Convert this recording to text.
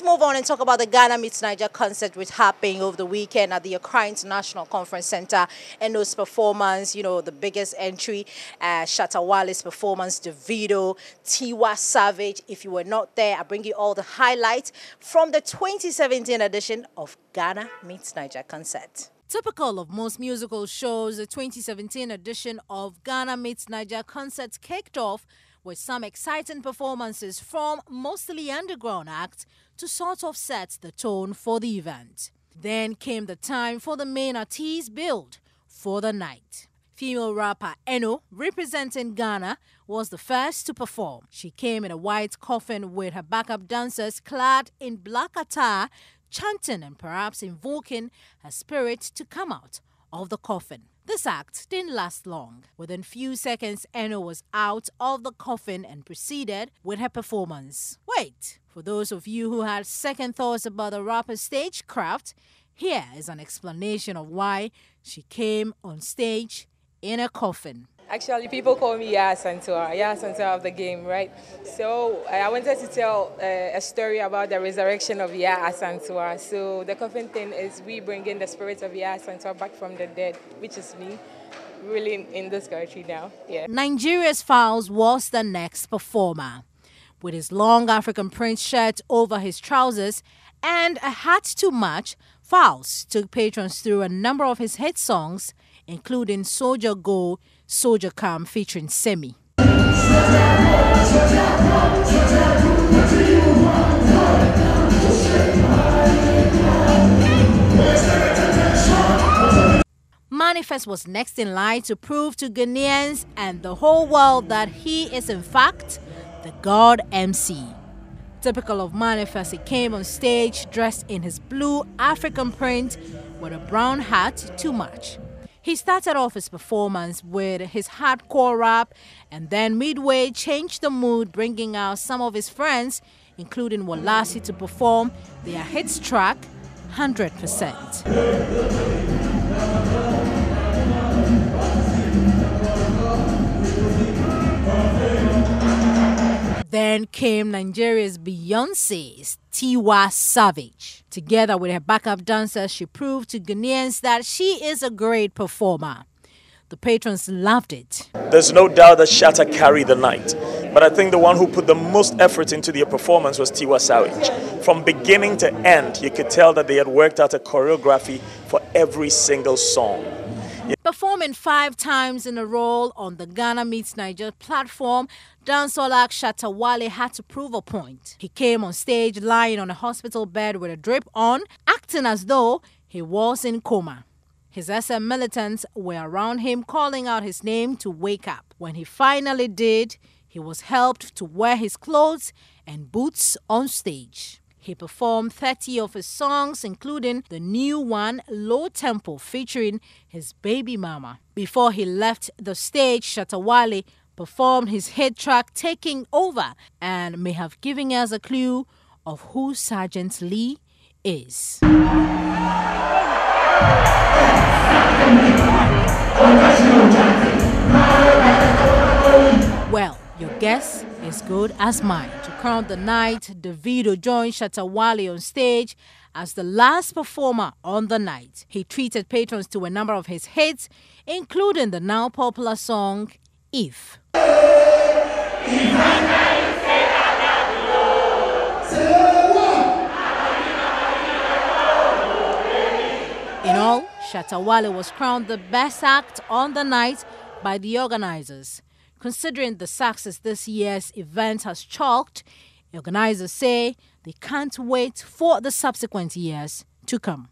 move on and talk about the Ghana Meets Naija concert which happened over the weekend at the Accra International Conference Center. And those performance, the biggest entry, Shatta Wale's performance, Davido, Tiwa Savage. If you were not there, I bring you all the highlights from the 2017 edition of Ghana Meets Naija concert. Typical of most musical shows, the 2017 edition of Ghana Meets Naija concert kicked off with some exciting performances from mostly underground acts to sort of set the tone for the event. Then came the time for the main artist build for the night. Female rapper Eno, representing Ghana, was the first to perform. She came in a white coffin with her backup dancers clad in black attire, chanting and perhaps invoking her spirit to come out of the coffin. This act didn't last long. Within few seconds, Eno was out of the coffin and proceeded with her performance. Wait, for those of you who had second thoughts about the rapper's stagecraft, here is an explanation of why she came on stage in a coffin. Actually, people call me Yaya Santua of the game, right? So I wanted to tell a story about the resurrection of Yaya Santua. So the coffin thing is we bring in the spirit of Yaya Santua back from the dead, which is me, really in this country now. Yeah. Nigeria's Fowls was the next performer. With his long African print shirt over his trousers and a hat to match, Fowls took patrons through a number of his hit songs, including Soldier Go, Soldier Come featuring Semi. Manifest was next in line to prove to Ghanaians and the whole world that he is in fact the God MC. Typical of Manifest, he came on stage dressed in his blue African print with a brown hat to match. He started off his performance with his hardcore rap and then midway changed the mood, bringing out some of his friends, including Walasi, to perform their hits track, 100%. Then came Nigeria's Beyonce's Tiwa Savage. Together with her backup dancers, she proved to Ghanaians that she is a great performer. The patrons loved it. There's no doubt that Shatta carried the night, but I think the one who put the most effort into their performance was Tiwa Savage. From beginning to end, you could tell that they had worked out a choreography for every single song. Performing 5 times in a row on the Ghana Meets Naija platform, dancehall act Shatta Wale had to prove a point. He came on stage lying on a hospital bed with a drip on, acting as though he was in coma. His SM militants were around him calling out his name to wake up. When he finally did, he was helped to wear his clothes and boots on stage. He performed 30 of his songs, including the new one, Low Tempo, featuring his baby mama. Before he left the stage, Shatta Wale performed his hit track, Taking Over, and may have given us a clue of who Sergeant Lee is. Well, your guess is good as mine. To crown the night, Davido joined Shatta Wale on stage as the last performer on the night. He treated patrons to a number of his hits, including the now popular song, If. In all, Shatta Wale was crowned the best act on the night by the organizers. Considering the success this year's event has chalked, organizers say they can't wait for the subsequent years to come.